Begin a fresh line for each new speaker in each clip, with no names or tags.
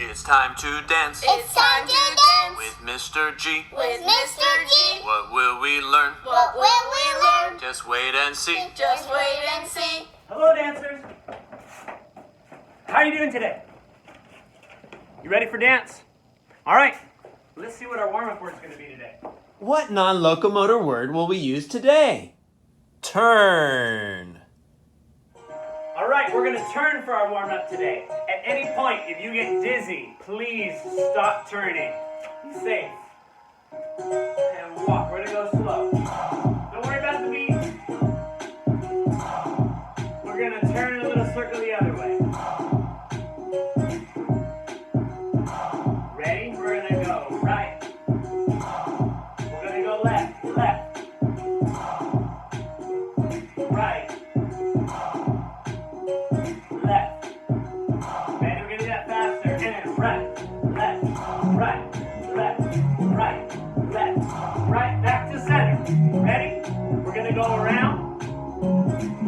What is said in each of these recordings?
It's time to dance.
It's time to dance
with Mr. G.
with Mr. G.
What will we learn?
What will we learn?
Just wait and see.
Just wait and see.
Hello, dancers. How are you doing today? You ready for dance? All right. Let's see what our warm-up word is going to be today.
What non-locomotor word will we use today? Turn.
All right, we're going to turn for our warm-up today. At any point, if you get dizzy, please stop turning. Be safe. And walk. We're going to go slow. Don't worry about the beat. We're going to turn a little circle the other way. Ready? We're going to go right. We're going to go left, left, right, left. Ready? We're going to do that faster. And right, left, right, left, right, left, right. Back to center. Ready? We're going to go around,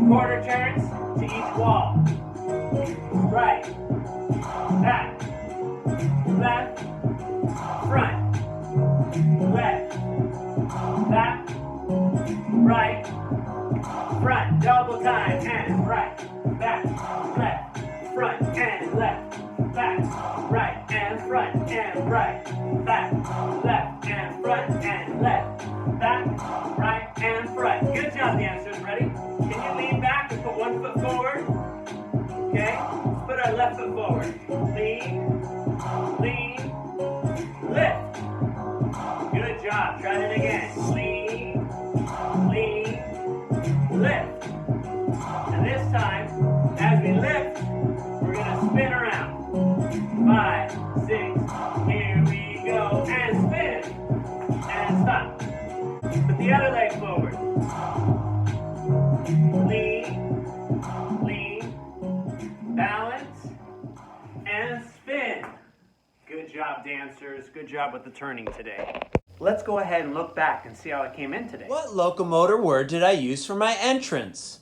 quarter turns to each wall. Right, back, left, front, left, back, right, front, double time, and right, back, left, front, and left, back, right, and front, and right, back, left, and front, and left, back, right, and front. Good job, dancers. Ready? Can you lean back and put one foot forward? Okay? Let's put our left foot forward. Lean, lean, lift. Good job. Try it again. Lean, lean, lift. And this time, as we lift, we're going to spin around. 5, 6, here we go. And spin. And stop. Put the other leg forward. Lean, lean, balance, and spin. Good job, dancers. Good job with the turning today. Let's go ahead and look back and see how it came in today.
What locomotor word did I use for my entrance?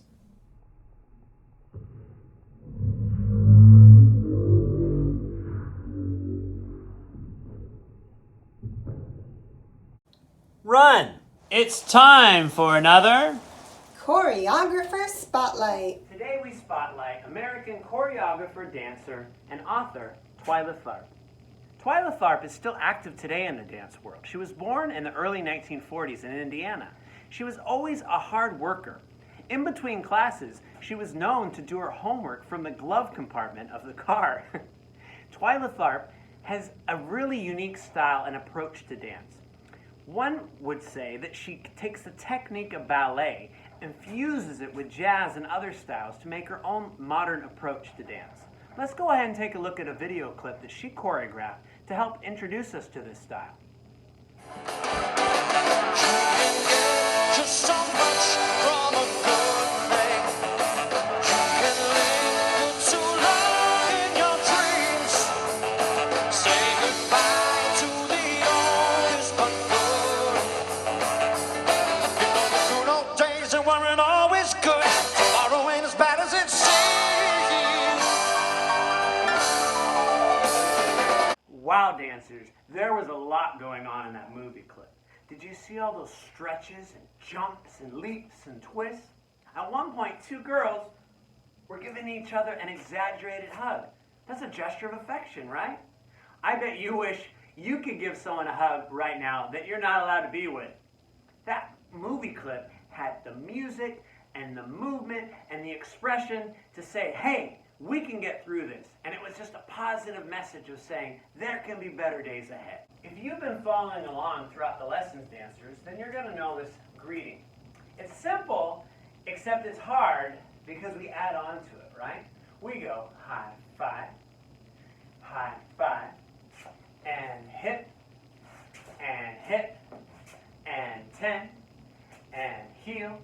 Run! It's time for another
Choreographer Spotlight.
Today we spotlight American choreographer, dancer, and author Twyla Tharp. Twyla Tharp is still active today in the dance world. She was born in the early 1940s in Indiana. She was always a hard worker. In between classes, she was known to do her homework from the glove compartment of the car. Twyla Tharp has a really unique style and approach to dance. One would say that she takes the technique of ballet and fuses it with jazz and other styles to make her own modern approach to dance. Let's go ahead and take a look at a video clip that she choreographed to help introduce us to this style.
Just so much from a good thing. You can live too long in your dreams. Say goodbye to the old is but good. You know the good old days that weren't always good. Tomorrow ain't as bad as it seems.
Wow, dancers, there was a lot going on in that movie clip. Did you see all those stretches and jumps and leaps and twists? At one point, two girls were giving each other an exaggerated hug. That's a gesture of affection, right? I bet you wish you could give someone a hug right now that you're not allowed to be with. That movie clip had the music and the movement and the expression to say, hey, we can get through this. And it was just a positive message of saying there can be better days ahead. If you've been following along throughout the lessons, dancers, then you're going to know this greeting. It's simple, except it's hard because we add on to it, right? We go high five, and hip, and 10, and heel,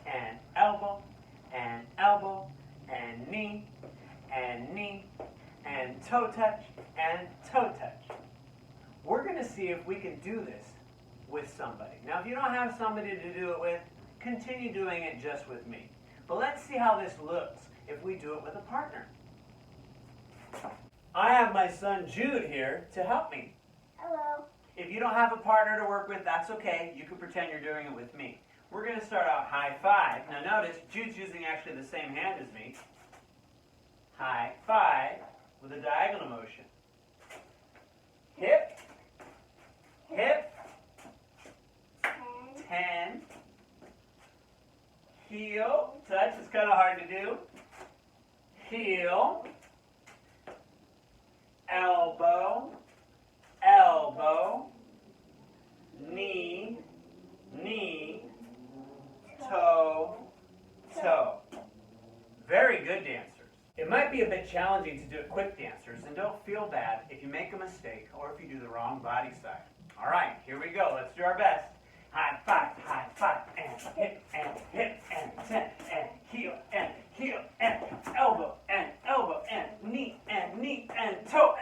and elbow, and knee, and toe touch, and toe touch. We're going to see if we can do this with somebody. Now, if you don't have somebody to do it with, continue doing it just with me. But let's see how this looks if we do it with a partner.
I have my son Jude here to help me.
Hello.
If you don't have a partner to work with, that's okay. You can pretend you're doing it with me. We're going to start out high five. Now notice, Jude's using actually the same hand as me. High five with a diagonal motion. Hip, hip, 10. Heel, touch, it's kind of hard to do. Heel, elbow, elbow, knee, knee, toe, toe. Very good, dancers. It might be a bit challenging to do it quick, dancers, and don't feel bad if you make a mistake or if you do the wrong body side. All right, here we go. Let's do our best. High five, and hip, and 10, and heel, and elbow, and knee, and toe,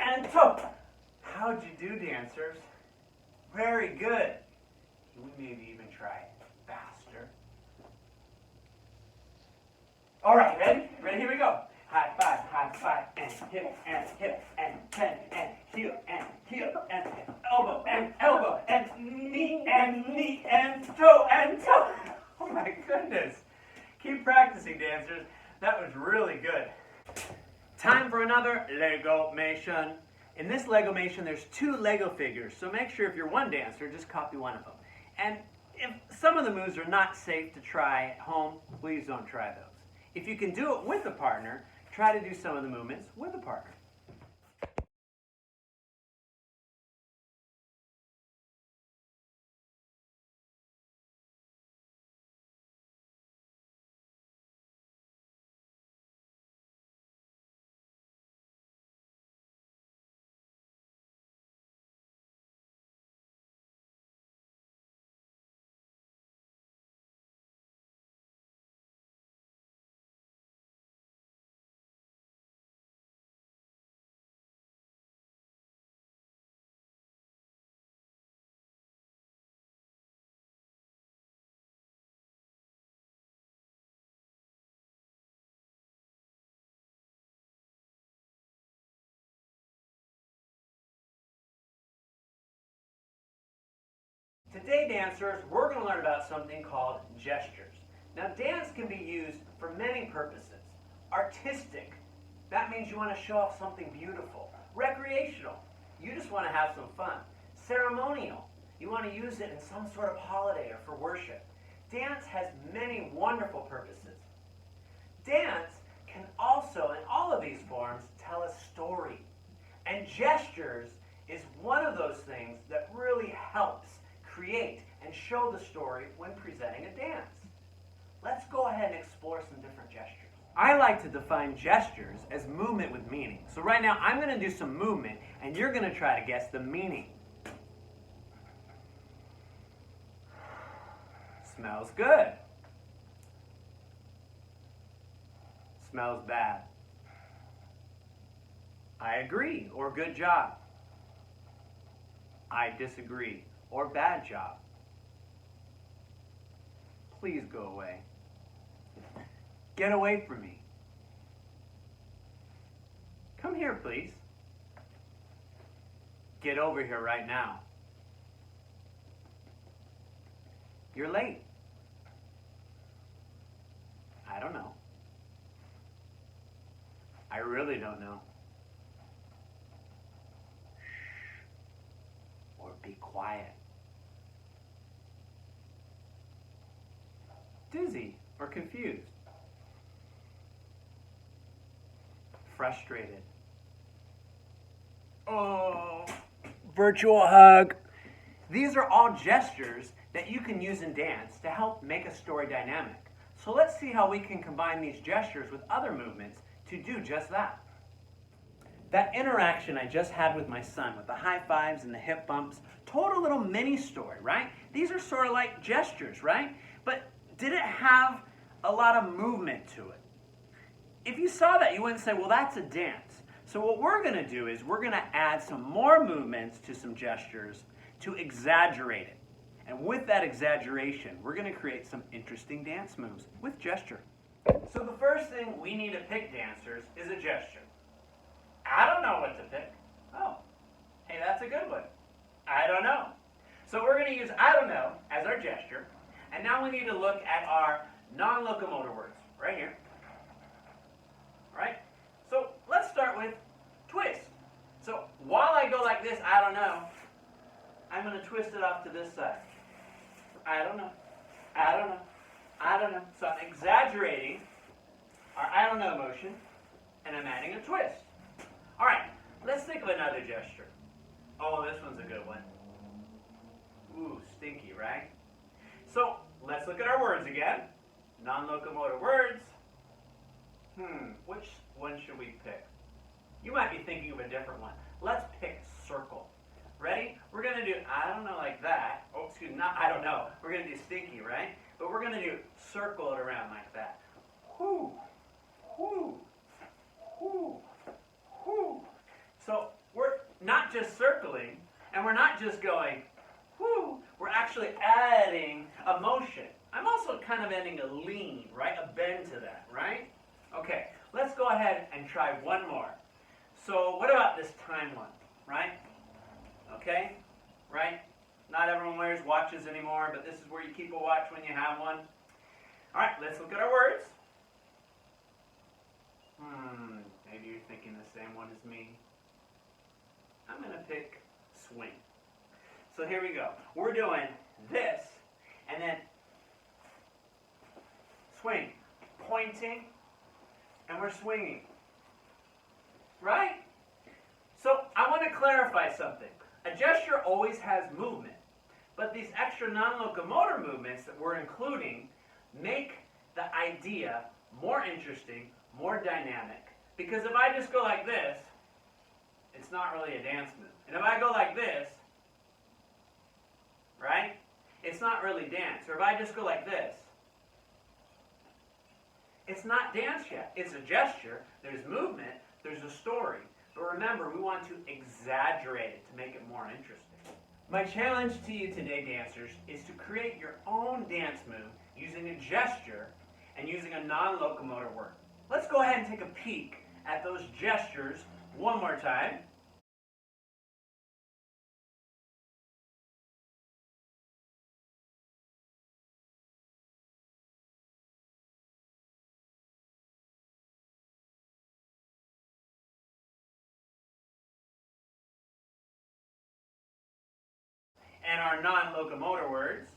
How'd you do, dancers? Very good. Can we maybe even try it faster? All right, ready? Ready? Here we go. High five, and hip, and 10, and heel, and elbow, and knee, and toe, Oh my goodness. Keep practicing, dancers. That was really good. Time for another Lego-mation. In this Lego-mation, there's 2 Lego figures, so make sure if you're one dancer, just copy one of them. And if some of the moves are not safe to try at home, please don't try those. If you can do it with a partner, try to do some of the movements with a partner. Today, dancers, we're going to learn about something called gestures. Now, dance can be used for many purposes. Artistic, that means you want to show off something beautiful. Recreational, you just want to have some fun. Ceremonial, you want to use it in some sort of holiday or for worship. Dance has many wonderful purposes. Dance can also, in all of these forms, tell a story. And gestures is one of those things that really helps create and show the story when presenting a dance. Let's go ahead and explore some different gestures. I like to define gestures as movement with meaning. So right now I'm going to do some movement and you're going to try to guess the meaning. Smells good. Smells bad. I agree, or good job. I disagree, or bad job. Please go away. Get away from me. Come here, please. Get over here right now. You're late. I don't know. I really don't know. Shh. Or be quiet. Dizzy or confused. Frustrated. Oh, virtual hug. These are all gestures that you can use in dance to help make a story dynamic. So let's see how we can combine these gestures with other movements to do just that. That interaction I just had with my son, with the high fives and the hip bumps, told a little mini story, right? These are sort of like gestures, right? But did it have a lot of movement to it? If you saw that, you wouldn't say, well, that's a dance. So what we're going to do is we're going to add some more movements to some gestures to exaggerate it. And with that exaggeration, we're going to create some interesting dance moves with gesture. So the first thing we need to pick, dancers, is a gesture. I don't know what to That's a good one. I don't know. So we're going to use I don't know as our gesture. And now we need to look at our non-locomotor words right here. All right? So let's start with twist. So while I go like this, I don't know, I'm going to twist it off to this side. I don't know. I don't know. I don't know. So I'm exaggerating our I don't know motion, and I'm adding a twist. All right, let's think of another gesture. Oh, this one's a good one. Ooh, stinky, right? So let's look at our words again. Non-locomotor words. Which one should we pick? You might be thinking of a different one. Let's pick circle. Ready? We're going to do I don't know like that. Oh, excuse me, not I don't know. We're going to do stinky, right? But we're going to do circle it around like that. Whoo, whoo, whoo, whoo. So we're not just circling, and we're not just going whoo. We're actually adding a motion. I'm also kind of adding a lean, right? A bend to that, right? Okay, let's go ahead and try one more. So what about this time one, right? Okay, right? Not everyone wears watches anymore, but this is where you keep a watch when you have one. All right, let's look at our words. Maybe you're thinking the same one as me. I'm going to pick swing. So here we go. We're doing this, and then swing, pointing, and we're swinging. Right? So I want to clarify something. A gesture always has movement, but these extra non-locomotor movements that we're including make the idea more interesting, more dynamic. Because if I just go like this, it's not really a dance move. And if I go like this, right, it's not really dance. Or if I just go like this, it's not dance yet. It's a gesture, there's movement, there's a story. But remember, we want to exaggerate it to make it more interesting. My challenge to you today, dancers, is to create your own dance move using a gesture and using a non-locomotor word. Let's go ahead and take a peek at those gestures one more time. And our non-locomotor words.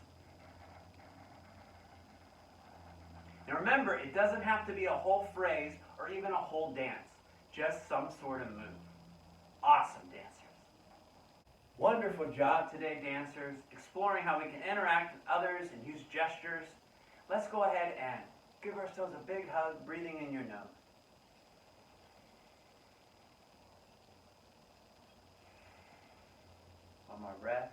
And remember, it doesn't have to be a whole phrase or even a whole dance, just some sort of move. Awesome, dancers. Wonderful job today, dancers, exploring how we can interact with others and use gestures. Let's go ahead and give ourselves a big hug, breathing in your nose. One more breath.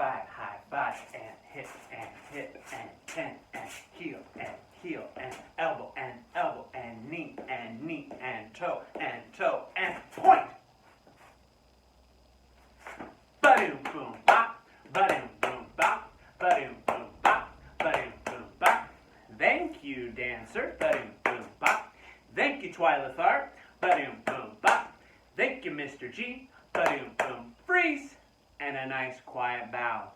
High five, and hit, and 10, and heel, and elbow, and knee, and toe, and point. Ba-doom, boom, bop, ba-doom, boom, bop, ba-doom, boom, bop, ba-doom, boom, bop. Thank you, dancer, ba-doom, boom, bop. Thank you, Twylathar, ba-doom, boom, bop. Thank you, Mr. G, ba-doom, boom, freeze. And a nice quiet bow.